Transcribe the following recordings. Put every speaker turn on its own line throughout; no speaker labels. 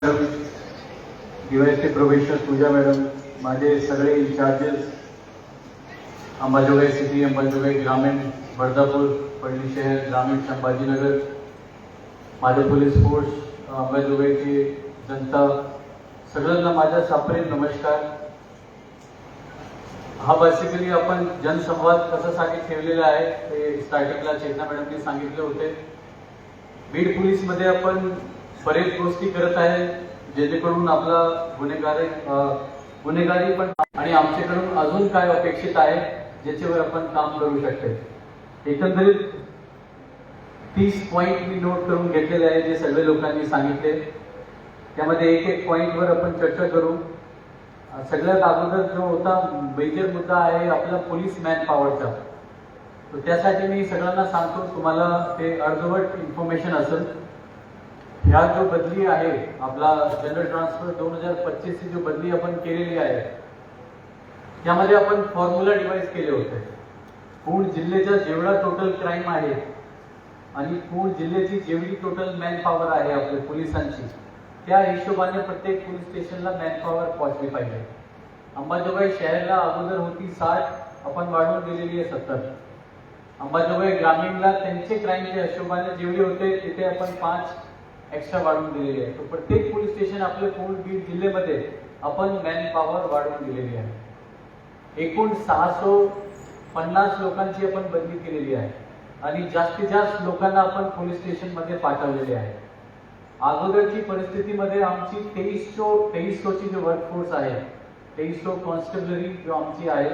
DySP probationer पूजा madam, माझे सगळे incharges, Ambajogai city, Ambajogai ग्रामीण, बर्दापूर, पडली शहर, ग्रामीण संभाजीनगर, माझे पोलीस फोर्स, अंबाजोगाईची जनता, सगळ्यांना माझा साप्रेम नमस्कार. हा बेसिकली आपण जनसंवाद कशासाठी ठेवलेला आहे ते स्टार्टिंगला चेतना मॅडमनी सांगितले होते. बीड पोलीसमध्ये आपण बरेच गोष्टी करत आहे जेणेकरून आपला गुन्हेगारी पण आणि आमच्याकडून अजून काय अपेक्षित आहे ज्याच्यावर आपण काम करू शकते. एकंदरीत 30 पॉइंट मी नोट करून घेतलेले आहे जे सगळे लोकांनी सांगितले. त्यामध्ये एक एक पॉइंटवर आपण चर्चा करू. सगळ्यात अगोदर जो होता मेजर मुद्दा आहे आपला पोलीस मॅन पॉवरचा. तर त्यासाठी मी सगळ्यांना सांगतो, तुम्हाला ते अर्धवट इन्फॉर्मेशन असेल. ह्या जो बदली आहे आपला जनरल ट्रान्सफर 2025 ची जो बदली आपण केलेली आहे त्यामध्ये आपण फॉर्म्युला डिवाइस केले होते. पूर्ण जिल्ह्याचा जेवढा टोटल क्राईम आहे आणि पूर्ण जिल्ह्याची जेवढी टोटल मॅन पॉवर आहे आपल्या पोलिसांची, त्या हिशोबाने प्रत्येक पोलीस स्टेशनला मॅन पॉवर पोहोचली पाहिजे. अंबाजोगाई शहराला अगोदर होती 60, आपण वाढवून दिलेली आहे 70. अंबाजोगाई ग्रामीणला त्यांचे क्राईमच्या हिशोबाने जेवढे होते तिथे आपण 5 एक्स्ट्रा वाढवून दिलेली आहे. तो प्रत्येक पोलीस स्टेशन आपल्या पूर्ण बीड जिल्ह्यामध्ये आपण मॅन पॉवर वाढवून दिलेली आहे. एकूण 650 लोकांची आपण बदली केलेली आहे आणि जास्तीत जास्त लोकांना आपण पोलीस स्टेशन मध्ये पाठवलेले आहे. अगोदरची परिस्थितीमध्ये आमची 2300ची जो वर्कफोर्स आहे, 2300 कॉन्स्टेबलरी जो आमची आहे,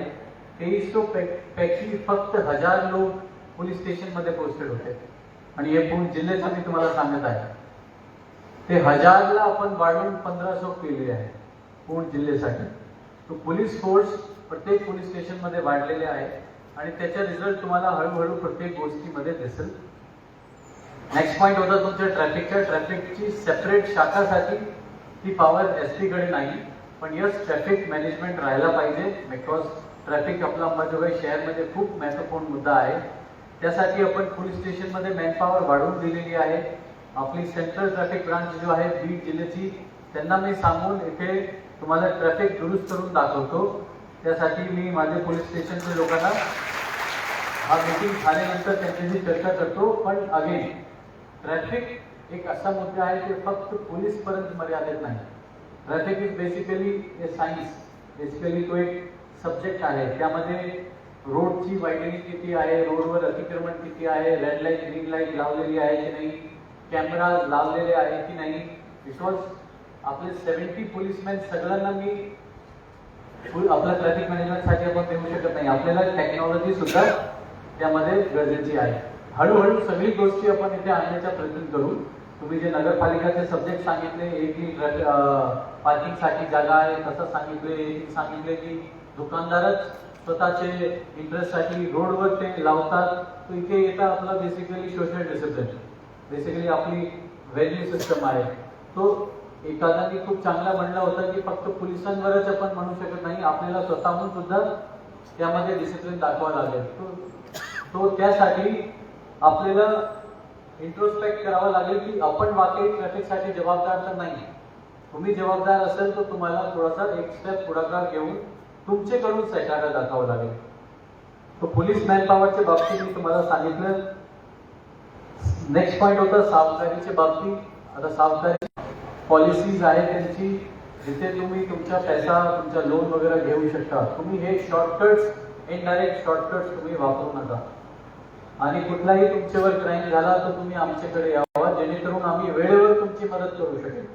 2300 पैकी फक्त 1000 लोक पोलीस स्टेशन मध्ये पोस्टेड होते. आणि हे पूर्ण जिल्ह्याचं मी तुम्हाला सांगत आहे. ते 1000ला आपण वाढवून 1500 केले आहे पूर्ण जिल्ह्यासाठी. तो पोलीस फोर्स प्रत्येक पोलीस स्टेशन मध्ये वाढलेले आहे आणि त्याचा रिझल्ट तुम्हाला हळूहळू प्रत्येक गोष्टीमध्ये दिसेल. नेक्स्ट पॉइंट होता तुमच्या ट्रॅफिकच्या. ट्रॅफिकची सेपरेट शाखासाठी ती पॉवर एसपी कडे नाही, पण यस ट्रॅफिक मॅनेजमेंट राहायला पाहिजे. बिकॉज ट्रॅफिक आपला अंबाजोगाई शहरमध्ये खूप महत्वपूर्ण मुद्दा आहे. त्यासाठी आपण पोलीस स्टेशन मध्ये मॅन पॉवर वाढवून दिलेली आहे. आपली सेंट्रल ट्रॅफिक ब्रांच जो आहे बीड जिल्ह्याची, त्यांना मी सांगून इथे तुम्हाला ट्रॅफिक दुरुस्त करून दाखवतो. त्यासाठी मी माझे पोलीस स्टेशनच्या लोकांना हा मीटिंग झाल्यानंतर त्यांच्याशी चर्चा करतो. पण अगेन ट्रॅफिक एक असा मुद्दा आहे की फक्त पोलीस पर्यंत मर्यादित नाही. Traffic is basically A science. Basically तो एक सब्जेक्ट आहे. त्यामध्ये रोडची वायडनिंग किती आहे, रोडवर अतिक्रमण किती आहे, रेड लाईट ग्रीन लाईट लावलेली आहे की नाही, कॅमेरा लावलेले आहे की नाही. बिकॉज आपले 70 पोलीसमॅन सगळ्यांना मी आपल्या ट्रॅफिक मॅनेजमेंटसाठी आपण देऊ शकत नाही. आपल्याला टेक्नॉलॉजी सुद्धा त्यामध्ये गरजेची आहे. हळूहळू सगळी गोष्टी आपण इथे आणण्याचा प्रयत्न करू. तुम्ही जे नगरपालिकाचे सब्जेक्ट सांगितले, एक पार्किंगसाठी जागा आहे तसं सांगितले की दुकानदारच स्वतःचे इंटरेस्टसाठी रोडवर ते लावतात. तर इथे येतात आपला बेसिकली सोशल डिसिप्लिन, बेसिकली आपली व्हॅल्यू सिस्टम आहे. तो एखाद्याने खूप चांगला म्हणला होता की फक्त पोलिसांवरच आपण म्हणू शकत नाही, आपल्याला स्वतःहून सुद्धा त्यामध्ये डिसिप्लिन दाखवावा लागेल. तो त्यासाठी आपल्याला इंट्रोस्पेक्ट करावं लागेल की आपण वाकई ट्रॅफिकसाठी जबाबदार तर नाही. तुम्ही जबाबदार असेल तर तुम्हाला थोडासा एक स्टेप पुढाकार घेऊन तुमच्याकडून सरकारला दाखवावं लागेल. तो पोलीस मॅन पॉवरच्या बाबतीत मी तुम्हाला सांगितलं. नेक्स्ट पॉइंट होता सावकारीच्या बाबतीत. आता सावकारी पॉलिसीज आहे त्यांची, जिथे तुम्ही तुमचा पैसा, तुमचा लोन वगैरे घेऊ शकता. तुम्ही हे शॉर्टकट्स, इनडायरेक्ट शॉर्टकट्स तुम्ही वापरू नका. आणि कुठलाही तुमच्यावर क्राईम झाला तर तुम्ही आमच्याकडे यावा, जेणेकरून आम्ही वेळेवर तुमची मदत करू शकेल.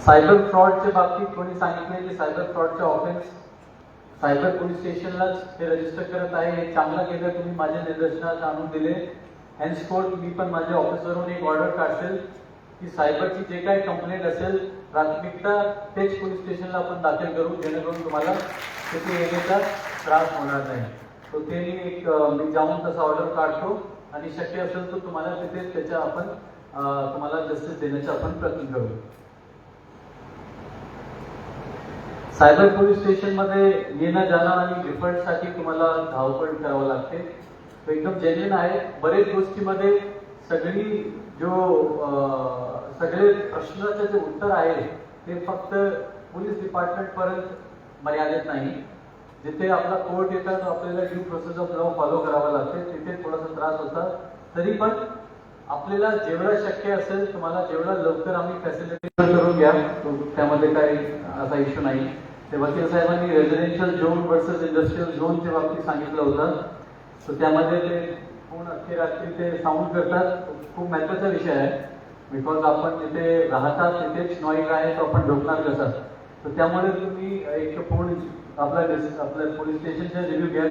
सायबर फ्रॉडच्या बाबतीत कोणी सांगितले की सायबर फ्रॉडचा ऑफेन्स सायबर पोलीस स्टेशनलाच ते रजिस्टर करत आहे. हे चांगलं केलं, तुम्ही माझ्या निदर्शनात आणून दिले. हेन्सफोर्थ मी पण माझ्या ऑफिसवरून एक ऑर्डर काढेल की सायबरची जे काही कंप्लेंट असेल प्राथमिकता तेच पोलीस स्टेशनला आपण दाखल करू, जेणेकरून तुम्हाला तिथे येण्याचा त्रास होणार नाही. तो ते मी जाऊन तसा ऑर्डर काढतो आणि शक्य असेल तर तुम्हाला तिथे त्याच्या आपण तुम्हाला जस्टिस देण्याचा आपण प्रयत्न करू. सायबर पोलीस स्टेशन मध्ये येणं जाणं आणि रिफंडसाठी तुम्हाला धावपळ करावं लागते. एकदम जेन्युइन आहे. बरेच गोष्टीमध्ये सगळी जो सगळे प्रश्नाचे जे उत्तर आहे ते फक्त पोलीस डिपार्टमेंट पर्यंत मर्यादित नाही. जिथे आपला कोर्ट येतात आपल्याला due process of law follow करावा लागते, तिथे थोडासा त्रास होता. तरी पण आपल्याला जेवढं शक्य असेल तुम्हाला जेवढा लवकर आम्ही फॅसिलिटी करून घ्या, त्यामध्ये काही असा इश्यू नाही. ते वकील साहेबांनी रेसिडेन्शियल झोन वर्सेस इंडस्ट्रियल झोनच्या बाबतीत सांगितलं होतं. तर त्यामध्ये ते पूर्ण अख्खी रात्री ते साऊंड करतात. खूप महत्त्वाचा विषय आहे. बिकॉज आपण जिथे राहतात तिथेच नॉईज आहे तर आपण झोपणार कसं. तर त्यामुळे तुम्ही एक पूर्ण आपल्या पोलीस स्टेशनचा रिव्ह्यू घ्या.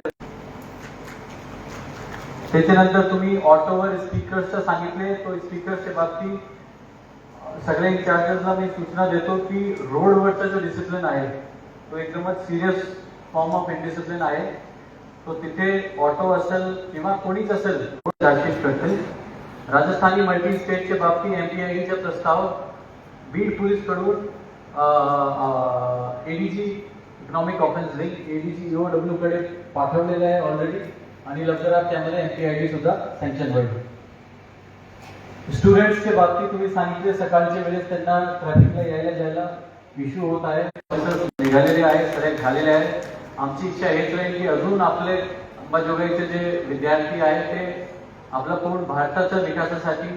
त्याच्यानंतर तुम्ही ऑटोवर स्पीकर्सचं सांगितले. तो स्पीकर्सच्या बाबतीत सगळ्या इन्चार्जेसला मी सूचना देतो की रोडवरचा जो डिसिप्लिन आहे तो एकदमच सिरियस फॉर्म ऑफ इनडिसिप्लिन आहे. तो तिथे ऑटो असेल किंवा कोणीच असेल चार्जशीट करतील. राजस्थानी मल्टी स्टेटच्या बाबतीत MPIDचा प्रस्ताव बीड पोलीस कडून ADG economic offence wing ADG EOW कडे पाठवलेला आहे ऑलरेडी आणि लवकरात त्यामध्ये MPID सुद्धा सँक्शन होईल. स्टुडंट्सच्या बाबतीत तुम्ही सांगितले सकाळच्या वेळेस त्यांना ट्रॅफिकला यायला जायला इश्यू होत आहे. निघालेले आहे, सगळे झालेले आहे. आमची इच्छा हेच राहील की अजून आपले अंबाजोगाईचे जे विद्यार्थी आहेत ते आपला पूर्ण भारताच्या विकासासाठी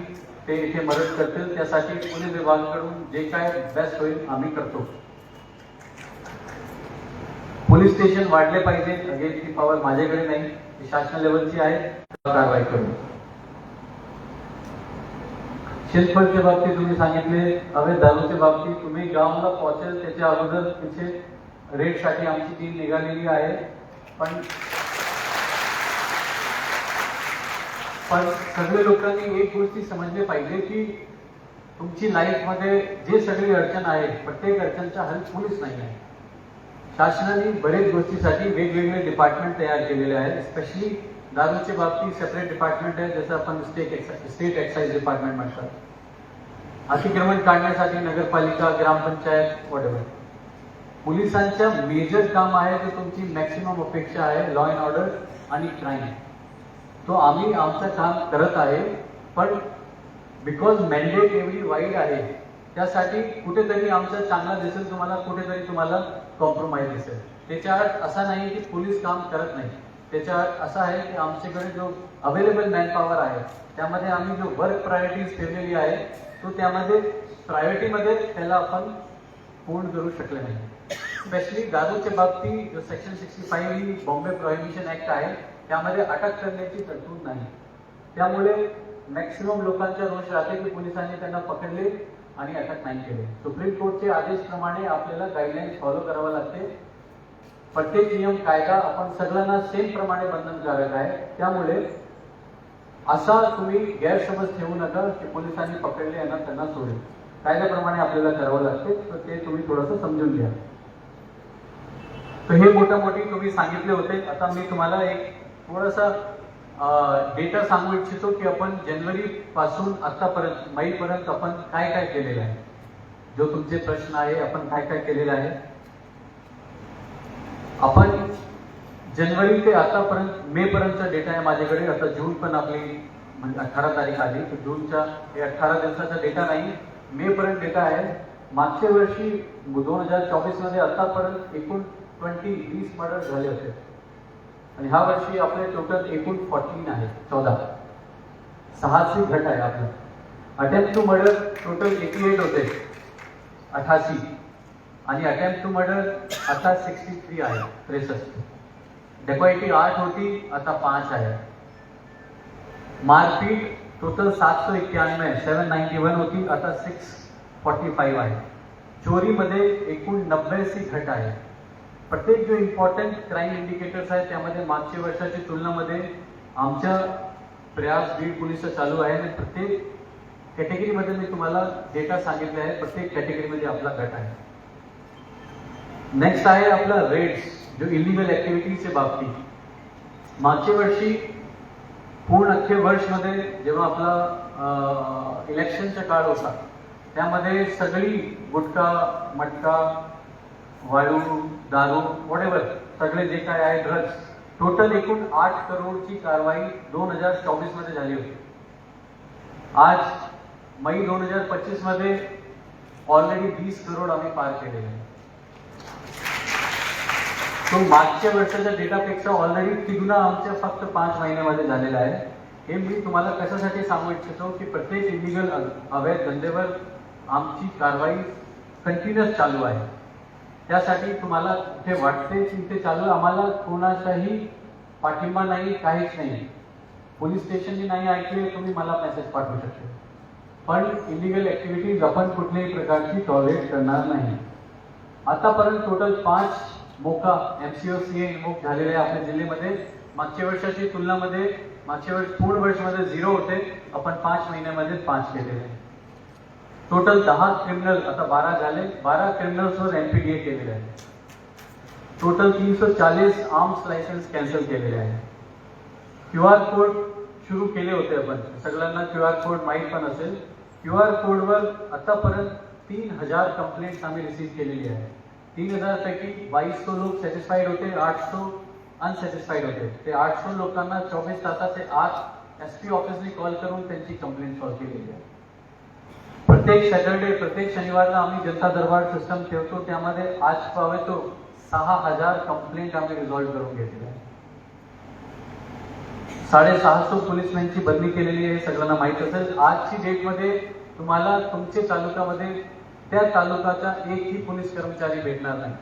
ते इथे मदत करतील. त्यासाठी पोलीस विभागाकडून जे काय बेस्ट होईल आम्ही करतो. पोलीस स्टेशन वाढले पाहिजे. अगेन ती पॉवर माझ्याकडे नाही, ती शासन लेवलची आहे. कारवाई करू. शिल्पच्या बाबतीत तुम्ही सांगितले अवैध दारूच्या बाबतीत तुम्ही गावाला पोहोचेल त्याच्या अगोदर तिथे रेडसाठी आमची टीम निघालेली आहे. पण सगळे लोकांनी एक गोष्टी समजले पाहिजे की तुमची लाईफमध्ये जे सगळी अडचण आहे प्रत्येक अडचणचा हल पोलीस नाही आहे. शासनाने बरेच गोष्टीसाठी वेगवेगळे डिपार्टमेंट तयार केलेले आहेत. स्पेशली दारूच्या बाबतीत सेपरेट डिपार्टमेंट आहे, जसं आपण स्टेट एक्साइज डिपार्टमेंट म्हणतात. अतिक्रमण काढण्यासाठी नगरपालिका, ग्रामपंचायत वॉटेवर. पोलिसांच्या मेजर काम आहे ते तुमची मॅक्सिमम अपेक्षा आहे लॉ अँड ऑर्डर आणि क्राईम. तो आम्ही आमचं काम करत आहे. पण बिकॉज मॅन्डेट एवढी वाईड आहे त्यासाठी कुठेतरी आमचं चांगला दिसेल तुम्हाला, कुठेतरी तुम्हाला कॉम्प्रोमाइज दिसेल. त्याच्या अर्थ असा नाही की पोलीस काम करत नाही. त्याच्या अर्थ असा आहे की आमच्याकडे जो अवेलेबल मॅनपॉवर आहे त्यामध्ये आम्ही जो वर्क प्रायोरिटीज ठेवलेली आहे तो त्यामध्ये प्रायोरिटीमध्ये त्याला आपण पूर्ण करू शकले नाही. स्पेशली दारूच्या बाबतीत जो सेक्शन 65 ही बॉम्बे प्रोहिबिशन ऍक्ट आहे त्यामध्ये अटक करण्याची तरतूद नाही. त्यामुळे मॅक्सिमम लोकांचा रोष राहते की पोलिसांनी त्यांना पकडले आणि अटक नाही केले. सुप्रीम कोर्टचे आदेशप्रमाणे आपल्याला गाईडलाईन्स फॉलो करावं लागते. प्रत्येक नियम कायदा आपण सगळ्यांना सेम प्रमाणे बंधनकारक आहे. त्यामुळे असा तुम्ही गैरसमज ठेवू नका की पोलिसांनी पकडले यांना त्यांना सोडेल. कायद्याप्रमाणे आपल्याला करावं लागते. तर ते तुम्ही थोडंसं समजून घ्या. तर हे मोठी तुम्ही सांगितले होते. आता मी तुम्हाला एक थोडासा डेटा सांगू इच्छितो की आपण जानेवारी पासून आतापर्यंत मईपर्यंत आपण काय काय केलेलं आहे. जो तुमचे प्रश्न आहे आपण काय काय केलेलं आहे. आपण जानेवारी ते आतापर्यंत मे पर्यंतचा डेटा आहे माझ्याकडे. आता जून पण आपली म्हणजे 18 तारीख आली तर जूनच्या 18 दिवसाचा डेटा नाही, मे पर्यंत डेटा आहे. मागच्या वर्षी 2024 मध्ये आतापर्यंत एकूण 20 मर्डर झाले होते आणि ह्या वर्षी आपले टोटल एकूण 14 आहे. 6ची घट आहे आपलं. अटेम्प्ट टू मर्डर टोटल 88 होते 88 आणि अटेम्प्ट टू मर्डर आता 63 आहे 63. डेकॉइटी 8 होती आता 5 आहे. मारपीट टोटल 791 791 होती आता 645 आहे. चोरीमध्ये एकूण 90ची घट आहे. प्रत्येक जो इम्पॉर्टंट क्राईम इंडिकेटर्स आहेत त्यामध्ये मागच्या वर्षाच्या तुलनेमध्ये आमच्या प्रयास बीड पोलीस चालू आहे आणि प्रत्येक कॅटेगरीमध्ये मी तुम्हाला डेटा सांगितले आहे. प्रत्येक कॅटेगरीमध्ये आपला गट आहे. नेक्स्ट आहे आपला रेड्स जो इलिगल ऍक्टिव्हिटीच्या बाबतीत. मागच्या वर्षी पूर्ण अख्खे वर्षमध्ये जेव्हा आपला इलेक्शनचा काळ होता त्यामध्ये सगळी गुटखा मटका वाळू दारू वॉटेवर सगळे जे काय आहे ड्रग्स टोटल एकूण 8 करोडची कारवाई 2024 मध्ये झाली होती. आज मई 2025 मध्ये ऑलरेडी 20 करोड आम्ही पार केलेले आहे. तो मागच्या वर्षाच्या डेटापेक्षा ऑलरेडी तिगुणा आमच्या फक्त 5 महिन्यामध्ये झालेला आहे. हे मी तुम्हाला कशासाठी सांगू इच्छितो की प्रत्येक इलिगल अवैध धंदेवर आमची कारवाई कंटिन्युअस चालू आहे. त्यासाठी तुम्हाला कुठे वाटते की ते चालू, आम्हाला कोणाचाही पाठिंबा नाही, काहीच नाही. पोलीस स्टेशननी नाही ऐकले तुम्ही मला मेसेज पाठवू शकता, पण इलिगल ऍक्टिव्हिटीज आपण कुठल्याही प्रकारची टॉलरेट करणार नाही. आतापर्यंत टोटल 5 मोका MCO/CA इन्व्होक झालेले आहे आपल्या जिल्ह्यामध्ये. मागच्या वर्षाची तुलनामध्ये मागच्या पूर्ण वर्षामध्ये 0 होते, आपण 5 महिन्यामध्ये 5 केलेले. टोटल 10 क्रिमिनल, आता 12 झाले, 12 क्रिमिनल्सवर MPDA केलेले आहे. टोटल 340 आर्म्स लायसन्स कॅन्सल केलेले आहे. QR कोड सुरू केले होते आपण, सगळ्यांना QR कोड माहीत पण असेल. QR कोडवर आतापर्यंत 3000 कंप्लेंट्स आम्ही रिसीव्ह केलेली आहे. 3000 पैकी 2200 लोक सॅटिस्फाईड होते, 800 अनसॅटिस्फाईड होते. ते 800 लोकांना 24 तासाचे आत SP ऑफिसने कॉल करून त्यांची कंप्लेंट सॉल्व्ह केलेली आहे. प्रत्येक सॅटर्डे, प्रत्येक शनिवारला आम्ही जनता दरबार सिस्टम ठेवतो, त्यामध्ये आज पावे तो 6000 कंप्लेंट आम्ही रिझॉल्व्ह करून घेतलेल्या आहे. 650 पोलीसमॅनची बदली केलेली आहे, सगळ्यांना माहित असेल. आजची डेटमध्ये तुम्हाला तुमच्या तालुक्यामध्ये त्या तालुक्याचा एकही पोलीस कर्मचारी भेटणार नाही.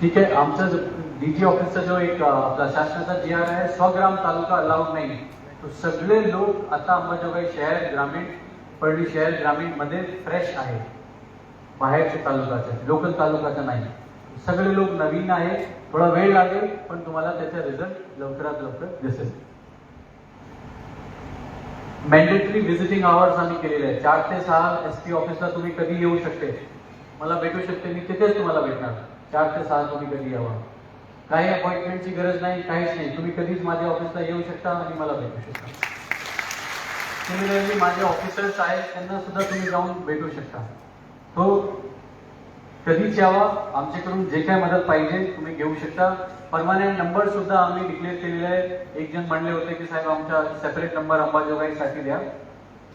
ठीक आहे, आमचा DG ऑफिसचा जो एक आपला शासनाचा GR आहे, 100 ग्राम तालुका अलाउड नाही. तो सगळे लोक आता अंबाजोगाई शहर ग्रामीण, परळी शहर ग्रामीण मध्ये फ्रेश आहे, बाहेरच्या तालुक्याचे, लोकल तालुक्याचा नाही. सगळे लोक नवीन आहे. थोडा वेळ लागेल, पण तुम्हाला त्याचा रिझल्ट लवकरात लवकर दिसेल. मॅन्डेटरी व्हिजिटिंग आवर्स आम्ही केलेले आहे. 4 ते 6 SP ऑफिसला तुम्ही कधी येऊ शकते, मला भेटू शकते, मी तिथेच तुम्हाला भेटणार. 4 ते 6 तुम्ही कधी यावं, काही अपॉइंटमेंटची गरज नाही, काहीच नाही. तुम्ही कधीच माझ्या ऑफिसला येऊ शकता आणि मला भेटू शकता. सिमिलरली माझे ऑफिसर्स आहेत, त्यांना सुद्धा तुम्ही जाऊन भेटू शकता. तो कधीच यावा, आमच्याकडून जे काय मदत पाहिजे तुम्ही घेऊ शकता. परमानंट नंबर सुद्धा आम्ही डिक्लेअर केलेले आहे. एक जण म्हणले होते की साहेब आमचा सेपरेट नंबर अंबाजोगाईसाठी द्या.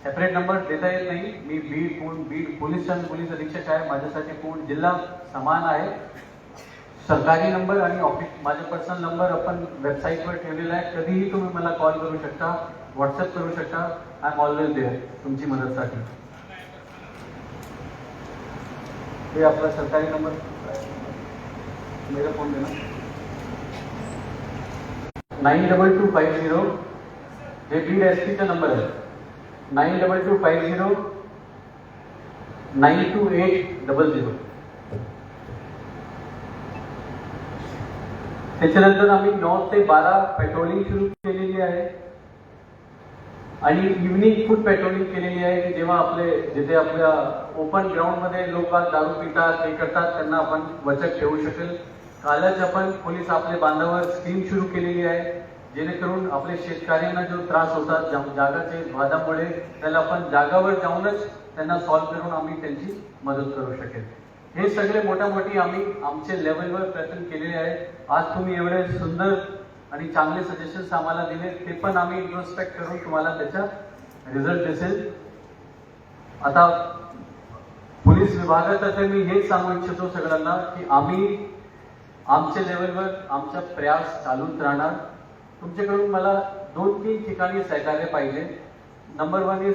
सेपरेट नंबर देता येत नाही. मी बीड पोलीस अधीक्षक आहे, माझ्यासाठी पूर्ण जिल्हा समान आहे. सरकारी नंबर आणि ऑफिस माझे पर्सनल नंबर आपण वेबसाईटवर ठेवलेला आहे. कधीही तुम्ही मला कॉल करू शकता, व्हॉट्सअप करू शकता. आय एम ऑलवेज देअर तुमची मदतसाठी. हे आपला सरकारी नंबर, मेरा फोन देना 92250, हे बीड SP चा नंबर आहे. 92250 92800. त्याच्यानंतर आम्ही 9 ते 12 पेट्रोलिंग सुरू केलेली आहे आणि इव्हनिंग फूड पेट्रोलिंग केलेली आहे की जेव्हा जिथे आपल्या ओपन ग्राउंड मध्ये लोक दारू पितात, हे करतात, त्यांना आपण वचक ठेवू शकेल. कालच आपण पोलीस आपले बांधावर स्कीम सुरू केलेली आहे, जेणेकरून आपल्या शेतकऱ्यांना जो त्रास होतात जागाचे वादामुळे, त्याला आपण जागावर जाऊनच त्यांना सॉल्व्ह करून आम्ही त्यांची मदत करू शकेल. हे सगळे मोठी आम्ही आमच्या लेवलवर प्रयत्न केलेले आहे. आज तुम्ही एवढे सुंदर आणि चांगले सजेशन्स आम्हाला दिले, ते पण आम्ही इन्व्हेस्टमेंट करून तुम्हाला त्याचा रिझल्ट दिसेल. आता पोलीस विभागातर्फे मी हेच सांगू इच्छितो सगळ्यांना की आम्ही आमच्या लेवलवर आमचा प्रयास चालूच राहणार. तुमच्याकडून मला 2-3 ठिकाणी सहकार्य पाहिजे. नंबर 1 आहे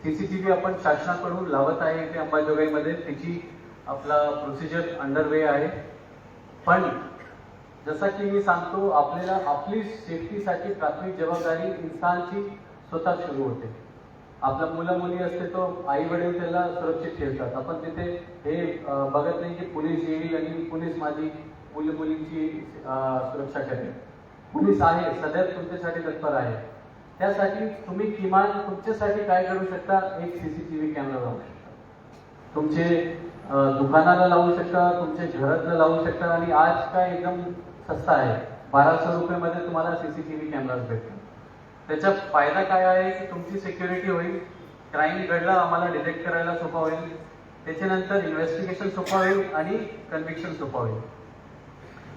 CCTV आपण शासनाकडून लावत आहे इथे अंबाजोगाईमध्ये, त्याची आपला प्रोसिजर अंडरवे आहे. पण जसं की मी सांगतो, आपल्याला आपली सेफ्टीसाठी प्राथमिक जबाबदारी इन्सानची स्वतः सुरू होते. आपल्या मुलं-मुली असते तो आई वडील त्याला सुरक्षित ठेवतात. आपण तिथे हे बघत नाही की पोलीस येईल आणि पोलीस माझी मुली-मुलींची सुरक्षा करेल. पोलीस आहे, सदैव तुमच्यासाठी तत्पर आहे. त्यासाठी तुम्ही किमान तुमच्यासाठी काय करू शकता, एक CCTV कॅमेरा लावू शकता. तुमचे दुकानाला लावू शकता, तुमच्या घरातला लावू शकता. आणि आज काय एकदम सस्ता आहे, 1200 रुपयामध्ये तुम्हाला CCTV कॅमेराज भेटतो. त्याचा फायदा काय आहे की तुमची सिक्युरिटी होईल, क्राईम घडला आम्हाला डिटेक्ट करायला सोपा होईल, त्याच्यानंतर इन्व्हेस्टिगेशन सोपा होईल आणि कन्व्हिक्शन सोपा होईल.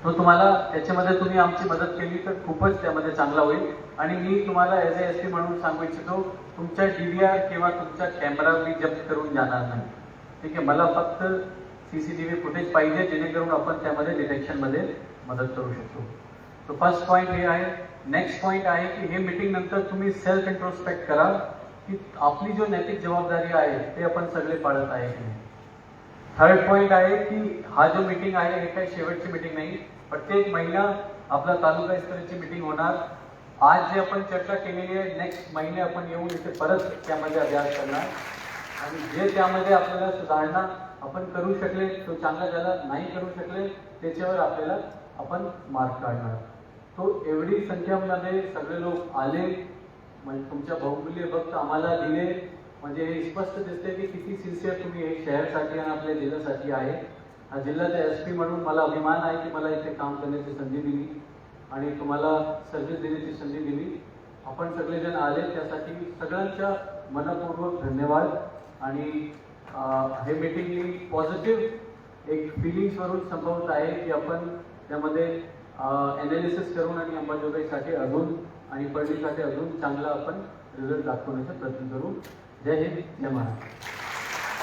तो तुम्हाला त्याच्यामध्ये तुम्ही आमची मदत केली तर खूपच त्यामध्ये चांगला होईल. आणि मी तुम्हाला एज ए SP म्हणून सांगू इच्छितो, तुमच्या DVR किंवा तुमचा कॅमेरा मी जप्त करून जाणार नाही. ठीक आहे, मला फक्त CCTV फुटेज पाहिजे, जेणेकरून आपण त्यामध्ये डिटेक्शनमध्ये मदत करू शकतो. तो फर्स्ट पॉईंट हे आहे. नेक्स्ट पॉईंट आहे की हे मीटिंग नंतर तुम्ही सेल्फ इंट्रोस्पेक्ट करा की आपली जो नैतिक जबाबदारी आहे ते आपण सगळे पाळत आहे की नाही. थर्ड पॉईंट आहे की हा जो मीटिंग आहे हे काही शेवटची मीटिंग नाही. प्रत्येक महिना आपला तालुका स्तराची मीटिंग होणार. आज जे आपण चर्चा केलेली आहे, नेक्स्ट महिने आपण येऊन इथे परत त्यामध्ये अभ्यास करणार आणि जे त्यामध्ये आपल्याला सुधारणा आपण करू शकले तो चांगला झाला, नाही करू शकले त्याच्यावर आपल्याला आपण मार्क काढणार. तो एवढी संख्यामध्ये सगळे लोक आले म्हणजे तुमच्या बहुमूल्य वक्त आम्हाला दिले, म्हणजे हे स्पष्ट दिसते की किती सिन्सिअर तुम्ही हे शहरासाठी आणि आपल्या जिल्ह्यासाठी आहे. हा जिल्ह्याचा SP म्हणून मला अभिमान आहे की मला इथे काम करण्याची संधी दिली आणि तुम्हाला सर्व्हिस देण्याची संधी दिली. आपण सगळेजण आले त्यासाठी सगळ्यांच्या मनपूर्वक धन्यवाद. आणि हे मीटिंग मी पॉझिटिव्ह एक फिलिंग्सवरून संभवत आहे की आपण त्यामध्ये ॲनालिसिस करून आणि अंमलबजावणीसाठी अजून आणि पडणीसाठी अजून चांगला आपण रिझल्ट दाखवण्याचा प्रयत्न करू. जय हिंद, जय महाराष्ट्र.